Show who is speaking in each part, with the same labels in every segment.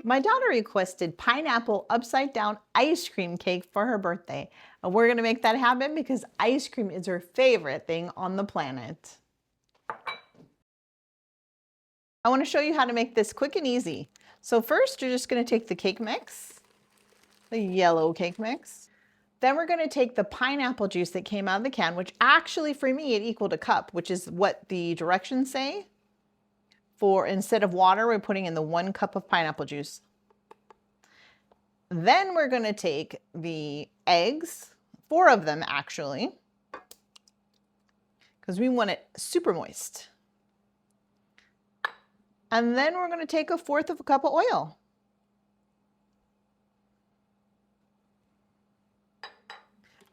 Speaker 1: My daughter requested pineapple upside down ice cream cake for her birthday. And we're gonna make that happen because ice cream is her favorite thing on the planet. I wanna show you how to make this quick and easy. So first, you're just gonna take the cake mix, the yellow cake mix. Then we're gonna take the pineapple juice that came out of the can, which actually for me, it equaled a cup, which is what the directions say. For instead of water, we're putting in the 1 cup of pineapple juice. Then we're gonna take the eggs, 4 of them actually, because we want it super moist. And then we're gonna take 1/4 of a cup of oil.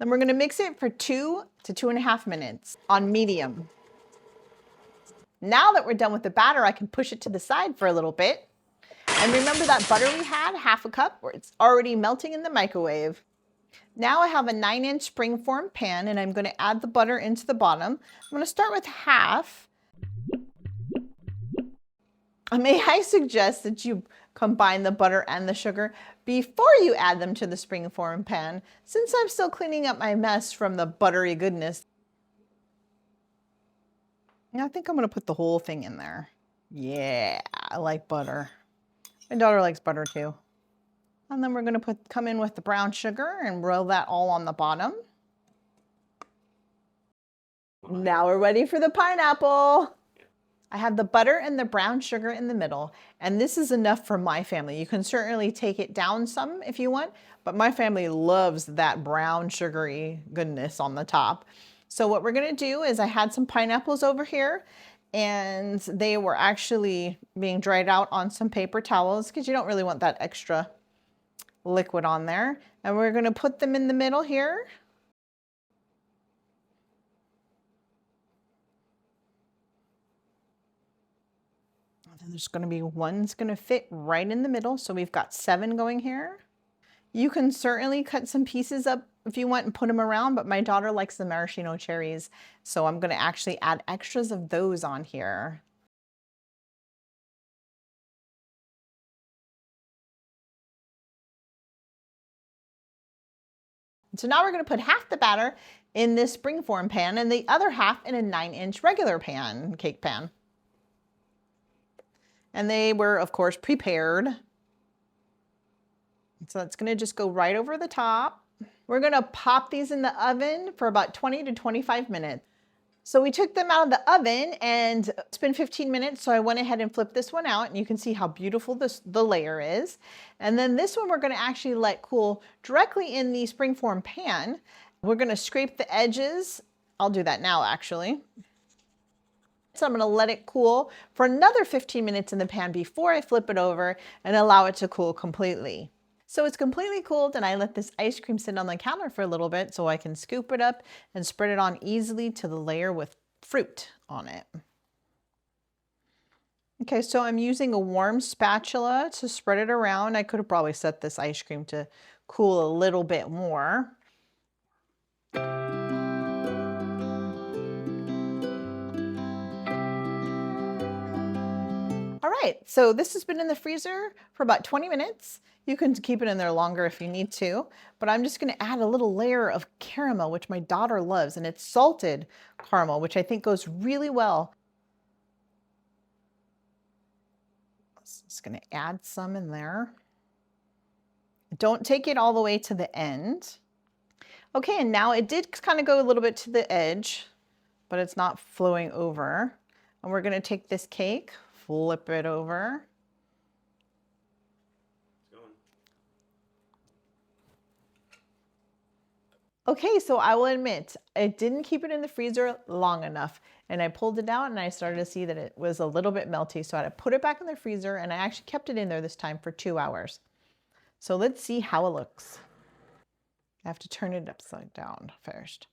Speaker 1: Then we're gonna mix it for 2 to 2.5 minutes on medium. Now that we're done with the batter, I can push it to the side for a little bit. And remember that butter we had, 1/2 cup, where it's already melting in the microwave. Now I have a 9-inch springform pan and I'm gonna add the butter into the bottom. I'm gonna start with 1/2. May I suggest that you combine the butter and the sugar before you add them to the springform pan, since I'm still cleaning up my mess from the buttery goodness. I think I'm gonna put the whole thing in there. Yeah, I like butter. My daughter likes butter too. And then we're gonna come in with the brown sugar and roll that all on the bottom. Now we're ready for the pineapple. I have the butter and the brown sugar in the middle, and this is enough for my family. You can certainly take it down some if you want, but my family loves that brown sugary goodness on the top. So what we're gonna do is I had some pineapples over here, and they were actually being dried out on some paper towels because you don't really want that extra liquid on there. And we're gonna put them in the middle here. And there's gonna be one's gonna fit right in the middle. So we've got 7 going here. You can certainly cut some pieces up if you want and put them around, but my daughter likes the maraschino cherries. So I'm gonna actually add extras of those on here. So now we're gonna put 1/2 the batter in this springform pan and the other 1/2 in a 9-inch regular pan, cake pan. And they were, of course, prepared. So it's gonna just go right over the top. We're gonna pop these in the oven for about 20 to 25 minutes. So we took them out of the oven and it's been 15 minutes. So I went ahead and flipped this one out and you can see how beautiful the layer is. And then this one we're gonna actually let cool directly in the springform pan. We're gonna scrape the edges. I'll do that now actually. So I'm gonna let it cool for another 15 minutes in the pan before I flip it over and allow it to cool completely. So it's completely cooled and I let this ice cream sit on the counter for a little bit so I can scoop it up and spread it on easily to the layer with fruit on it. Okay, so I'm using a warm spatula to spread it around. I could have probably set this ice cream to cool a little bit more. All right, so this has been in the freezer for about 20 minutes. You can keep it in there longer if you need to, but I'm just gonna add a little layer of caramel, which my daughter loves, and it's salted caramel, which I think goes really well. Just gonna add some in there. Don't take it all the way to the end. Okay, and now it did kind of go a little bit to the edge, but it's not flowing over. And we're gonna take this cake, flip it over. Okay, so I will admit, I didn't keep it in the freezer long enough and I pulled it out and I started to see that it was a little bit melty. So I had to put it back in the freezer and I actually kept it in there this time for 2 hours. So let's see how it looks. I have to turn it upside down first.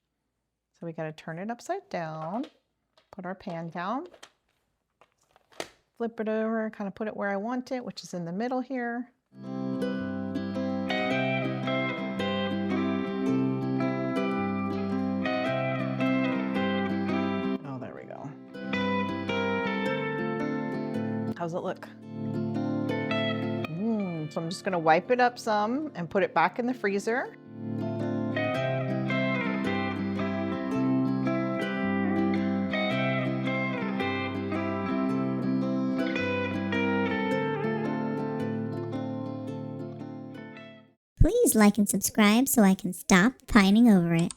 Speaker 1: So we gotta turn it upside down, put our pan down, flip it over, kind of put it where I want it, which is in the middle here. Oh, there we go. How's it look? So I'm just gonna wipe it up some and put it back in the freezer.
Speaker 2: Please like and subscribe so I can stop pining over it.